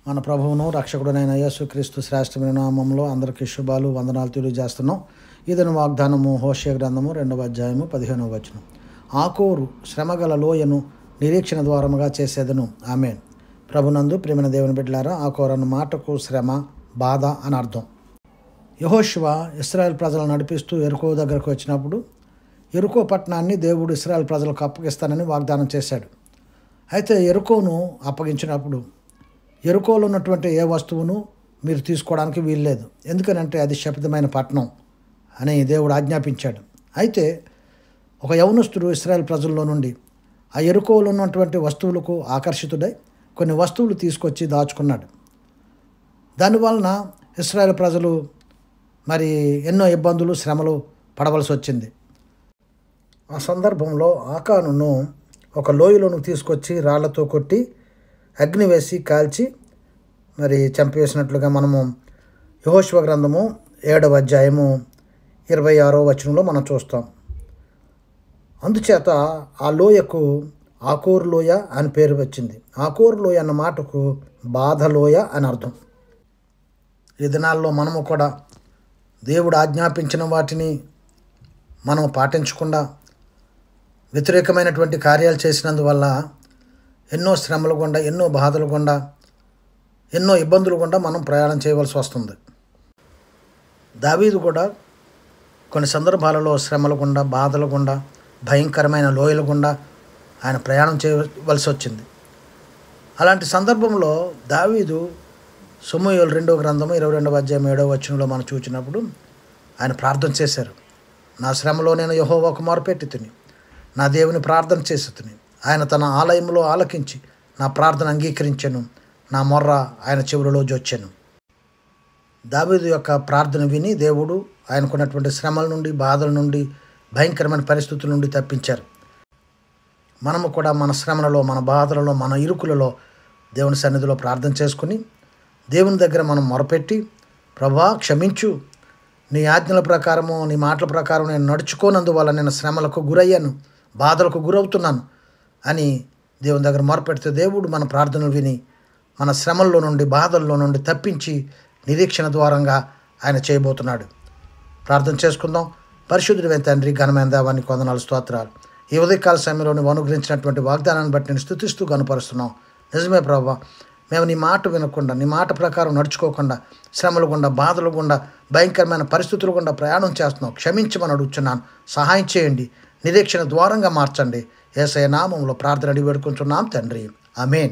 మన ప్రభువును రక్షకుడునైన యేసుక్రీస్తు శ్రేష్టమైన నామంలో అందరికీ శుభాలు వందనాలు తెలియజేస్తున్నాం. ఇదని వాగ్దానము హోషేయ గ్రంథము 2వ అధ్యాయము 15వ వచనం. ఆకోరు శ్రమగల లోయను నిరీక్షణ ద్వారముగా చేసేదను. ఆమేన్. ప్రభునందు ప్రియమైన దేవుని బిడ్డలారా, ఆకోరు అన్న మాటకు శ్రమ, బాధ అని అర్థం. యెహోషువ ఇశ్రాయేల్ ప్రజలను నడిపిస్తూ యెరికో దగ్గరకు వచ్చినప్పుడు యెరికో పట్టణాన్ని దేవుడు ఇశ్రాయేల్ ప్రజలకు అప్పగిస్తానని వాగ్దానం చేశాడు. అయితే యెరికోను అప్పగించినప్పుడు యెరికోలో ఉన్నటువంటి ఏ వస్తువును మీరు తీసుకోవడానికి వీల్లేదు, ఎందుకనంటే అది శపితమైన పట్టణం అని దేవుడు ఆజ్ఞాపించాడు. అయితే ఒక యవనస్తుడు ఇశ్రాయేల్ ప్రజల్లో నుండి ఆ యెరికోలో ఉన్నటువంటి వస్తువులకు ఆకర్షితుడై కొన్ని వస్తువులు తీసుకొచ్చి దాచుకున్నాడు. దానివలన ఇశ్రాయేల్ ప్రజలు మరి ఎన్నో ఇబ్బందులు, శ్రమలు పడవలసి వచ్చింది. ఆ సందర్భంలో ఆకానును ఒక లోయలోను తీసుకొచ్చి రాళ్లతో కొట్టి అగ్ని వేసి కాల్చి మరి చంపివేసినట్లుగా మనము యెహోషువ గ్రంథము 7వ అధ్యాయము 26వ వచనంలో మనం చూస్తాం. అందుచేత ఆ లోయకు ఆకోరు లోయ అని పేరు వచ్చింది. ఆకోరు లోయ అన్న మాటకు బాధ లోయ అని అర్థం. ఈ దినాల్లో మనము కూడా దేవుడు ఆజ్ఞాపించిన వాటిని మనం పాటించకుండా వ్యతిరేకమైనటువంటి కార్యాలు చేసినందువల్ల ఎన్నో శ్రమలు గుండా, ఎన్నో బాధలు గుండా, ఎన్నో ఇబ్బందులు గుండా మనం ప్రయాణం చేయవలసి వస్తుంది. దావీదు కూడా కొన్ని సందర్భాలలో శ్రమల గుండా, బాధల గుండా, భయంకరమైన లోయల గుండా ఆయన ప్రయాణం చేయవలసి వచ్చింది. అలాంటి సందర్భంలో దావీదు సమూయేలు 2వ గ్రంథము 22వ అధ్యాయం 7వ వచనంలో మనం చూసినప్పుడు ఆయన ప్రార్థన చేశారు. నా శ్రమలో నేను యెహోవాకు మొరపెట్టి తిని నా దేవుని ప్రార్థన చేసి తిని ఆయన తన ఆలయంలో ఆలకించి నా ప్రార్థన అంగీకరించెను, నా మొర్ర ఆయన చెవులలో జొచ్చెను. దావీదు యొక్క ప్రార్థన విని దేవుడు ఆయనకున్నటువంటి శ్రమల నుండి, బాధల నుండి, భయంకరమైన పరిస్థితుల నుండి తప్పించారు. మనము కూడా మన శ్రమలలో, మన బాధలలో, మన ఇరుకులలో దేవుని సన్నిధిలో ప్రార్థన చేసుకుని దేవుని దగ్గర మనం మొరపెట్టి, ప్రభువా క్షమించు, నీ ఆజ్ఞల ప్రకారము, నీ మాటల ప్రకారం నేను నడుచుకోనందువల్ల నేను శ్రమలకు గురయ్యాను, బాధలకు గురవుతున్నాను అని దేవుని దగ్గర మొరపెడితే దేవుడు మన ప్రార్థనలు విని మన శ్రమల్లో నుండి, బాధల్లో నుండి తప్పించి నిరీక్షణ ద్వారంగా ఆయన చేయబోతున్నాడు. ప్రార్థన చేసుకుందాం. పరిశుద్ధుడైన తండ్రి, ఘనమైన దేవానికి వందనాలు, స్తోత్రాలు. ఈ ఉదయకాల సమయంలో నువ్వు అనుగ్రహించినటువంటి వాగ్దానాన్ని బట్టి నేను స్తుతిస్తూ గనుపరుస్తున్నాం. నిజమే ప్రభువా, మేము నీ మాట వినకుండా, నీ మాట ప్రకారం నడుచుకోకుండా శ్రమలు గుండా, బాధలు గుండా, భయంకరమైన పరిస్థితులు గుండా ప్రయాణం చేస్తున్నాం. క్షమించమని అడుగుతున్నాను. సహాయం చేయండి, నిరీక్షణ ద్వారంగా మార్చండి. యేసయ్య నామములో ప్రార్థన అడిగి వేడుకుంటున్నాం తండ్రి. ఆమేన్.